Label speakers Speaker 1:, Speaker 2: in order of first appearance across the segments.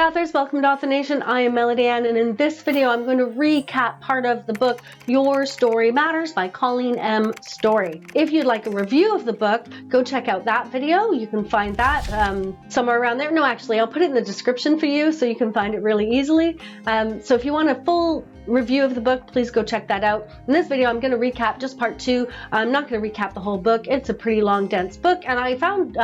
Speaker 1: authors, welcome to Author Nation. I am Melody Ann, and in this video I'm going to recap part of the book Your Story Matters by Colleen M. Story. If you'd like a review of the book, go check out that video. You can find that somewhere around there. No, actually, I'll put it in the description for you so you can find it really easily. So if you want a full review of the book, please go check that out. In this video, I'm going to recap just part 2. I'm not going to recap the whole book. It's a pretty long, dense book, and I found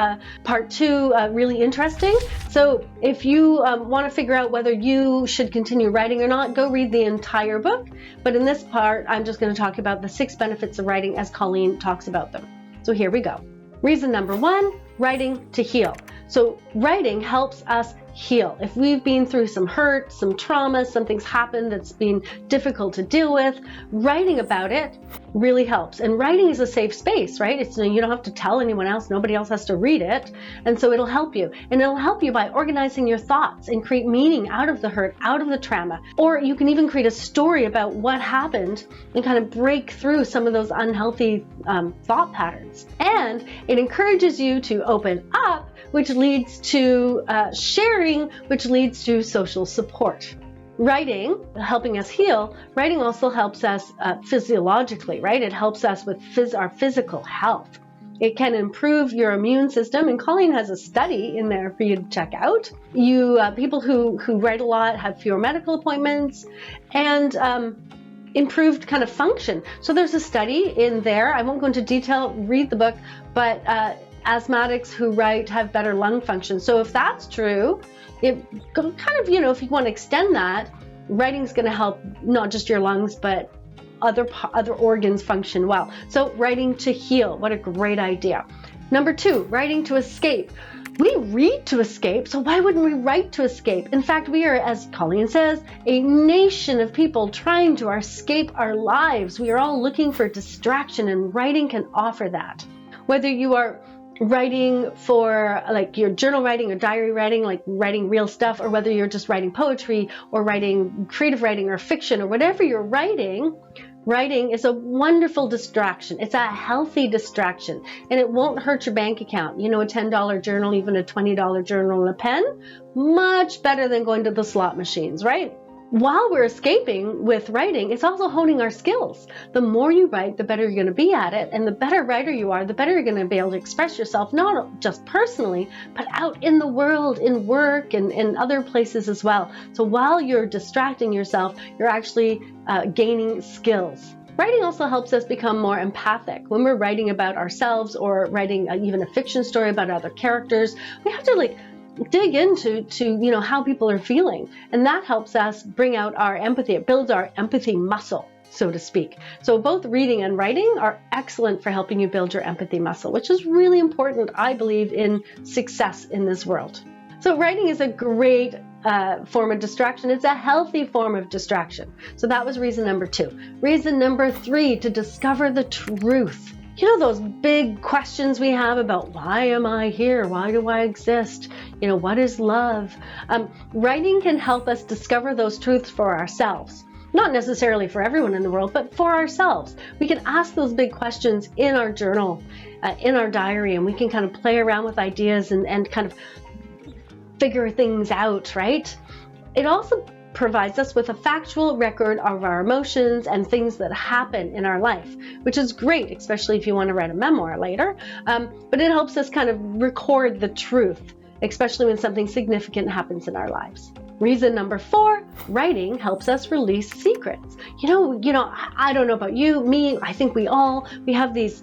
Speaker 1: part 2 really interesting. So if you want to figure out whether you should continue writing or not, go read the entire book. But in this part, I'm just going to talk about the 6 benefits of writing as Colleen talks about them. So here we go. Reason number 1, writing to heal. So writing helps us heal. If we've been through some hurt, some trauma, something's happened that's been difficult to deal with, writing about it really helps. And writing is a safe space, right? It's, you don't have to tell anyone else. Nobody else has to read it. And so it'll help you. And it'll help you by organizing your thoughts and create meaning out of the hurt, out of the trauma. Or you can even create a story about what happened and kind of break through some of those unhealthy thought patterns. And it encourages you to open up, which leads to sharing, which leads to social support. Writing, helping us heal, writing also helps us physiologically, right? It helps us with our physical health. It can improve your immune system, and Colleen has a study in there for you to check out. People who write a lot have fewer medical appointments and improved kind of function. So there's a study in there. I won't go into detail, read the book, but asthmatics who write have better lung function. So if that's true, it kind of, if you want to extend that, writing's going to help not just your lungs, but other organs function well. So writing to heal, what a great idea. Number 2, writing to escape. We read to escape, so why wouldn't we write to escape? In fact, we are, as Colleen says, a nation of people trying to escape our lives. We are all looking for distraction, and writing can offer that. Whether you are writing for like your journal writing or diary writing, like writing real stuff, or whether you're just writing poetry or writing creative writing or fiction or whatever you're writing, writing is a wonderful distraction. It's a healthy distraction, and it won't hurt your bank account. A $10 journal, even a $20 journal and a pen, much better than going to the slot machines, right? While we're escaping with writing, it's also honing our skills. The more you write, the better you're going to be at it. And the better writer you are, the better you're going to be able to express yourself, not just personally, but out in the world, in work, and in other places as well. So while you're distracting yourself, you're actually gaining skills. Writing also helps us become more empathic. When we're writing about ourselves or writing even a fiction story about other characters, we have to dig into how people are feeling, and that helps us bring out our empathy. It builds our empathy muscle, so to speak. So both reading and writing are excellent for helping you build your empathy muscle, which is really important, I believe, in success in this world. So writing is a great form of distraction. It's a healthy form of distraction. So that was reason number 2. Reason number 3, to discover the truth. Those big questions we have about why am I here? Why do I exist? What is love? Writing can help us discover those truths for ourselves. Not necessarily for everyone in the world, but for ourselves. We can ask those big questions in our journal, in our diary, and we can kind of play around with ideas and kind of figure things out, right? It also provides us with a factual record of our emotions and things that happen in our life, which is great, especially if you want to write a memoir later. But it helps us kind of record the truth, especially when something significant happens in our lives. Reason number 4, writing helps us release secrets. I don't know about you, me, I think we have these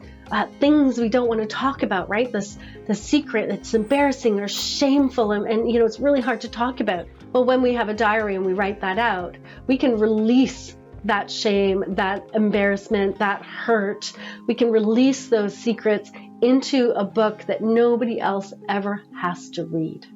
Speaker 1: things we don't want to talk about, right? The secret that's embarrassing or shameful, and it's really hard to talk about. Well, when we have a diary and we write that out, we can release that shame, that embarrassment, that hurt. We can release those secrets into a book that nobody else ever has to read.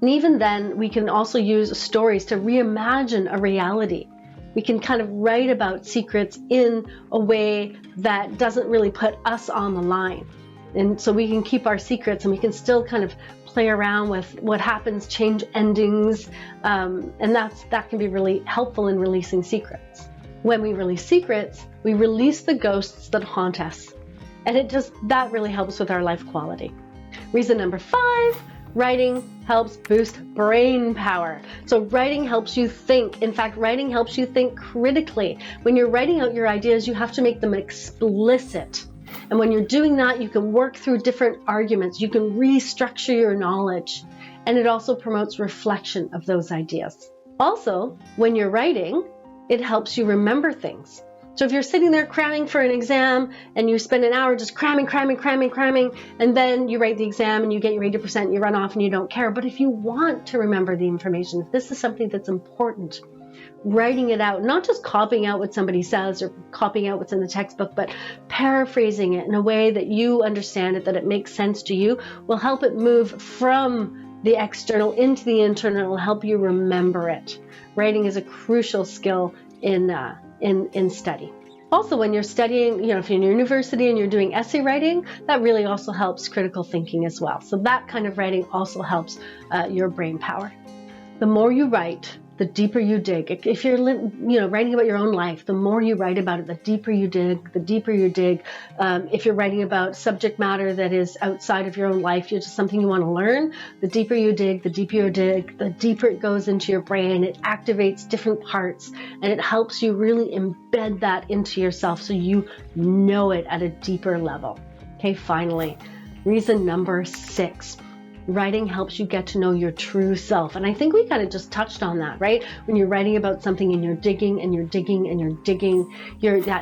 Speaker 1: And even then, we can also use stories to reimagine a reality. We can kind of write about secrets in a way that doesn't really put us on the line. And so we can keep our secrets, and we can still kind of play around with what happens, change endings, and that can be really helpful in releasing secrets. When we release secrets, we release the ghosts that haunt us, and that really helps with our life quality. Reason number 5, Writing helps boost brain power. So writing helps you think. In fact, writing helps you think critically. When you're writing out your ideas, you have to make them explicit. And when you're doing that, you can work through different arguments. You can restructure your knowledge. And it also promotes reflection of those ideas. Also, when you're writing, it helps you remember things. So if you're sitting there cramming for an exam and you spend an hour just cramming, and then you write the exam and you get your 80%, you run off and you don't care. But if you want to remember the information, if this is something that's important, writing it out, not just copying out what somebody says or copying out what's in the textbook, but paraphrasing it in a way that you understand it, that it makes sense to you, will help it move from the external into the internal. It will help you remember it. Writing is a crucial skill in study. Also, when you're studying, if you're in university and you're doing essay writing, that really also helps critical thinking as well. So that kind of writing also helps your brain power. The more you write, the deeper you dig. If you're writing about your own life, the more you write about it, the deeper you dig, if you're writing about subject matter that is outside of your own life, you're just something you want to learn, the deeper you dig, the deeper it goes into your brain. It activates different parts and it helps you really embed that into yourself so you know it at a deeper level. Okay, finally, reason number 6. Writing helps you get to know your true self. And I think we kind of just touched on that, right? When you're writing about something and you're digging, that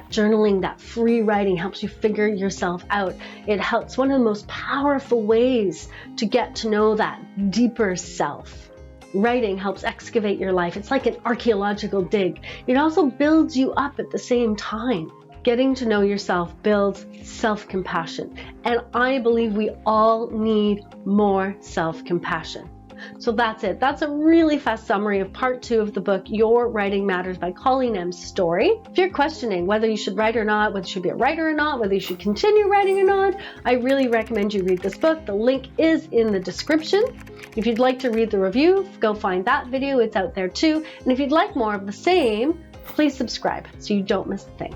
Speaker 1: journaling, that free writing helps you figure yourself out. It helps. One of the most powerful ways to get to know that deeper self. Writing helps excavate your life. It's like an archaeological dig. It also builds you up at the same time. Getting to know yourself builds self-compassion. And I believe we all need more self-compassion. So that's it. That's a really fast summary of part 2 of the book, Your Writing Matters by Colleen M. Story. If you're questioning whether you should write or not, whether you should be a writer or not, whether you should continue writing or not, I really recommend you read this book. The link is in the description. If you'd like to read the review, go find that video. It's out there too. And if you'd like more of the same, please subscribe so you don't miss a thing.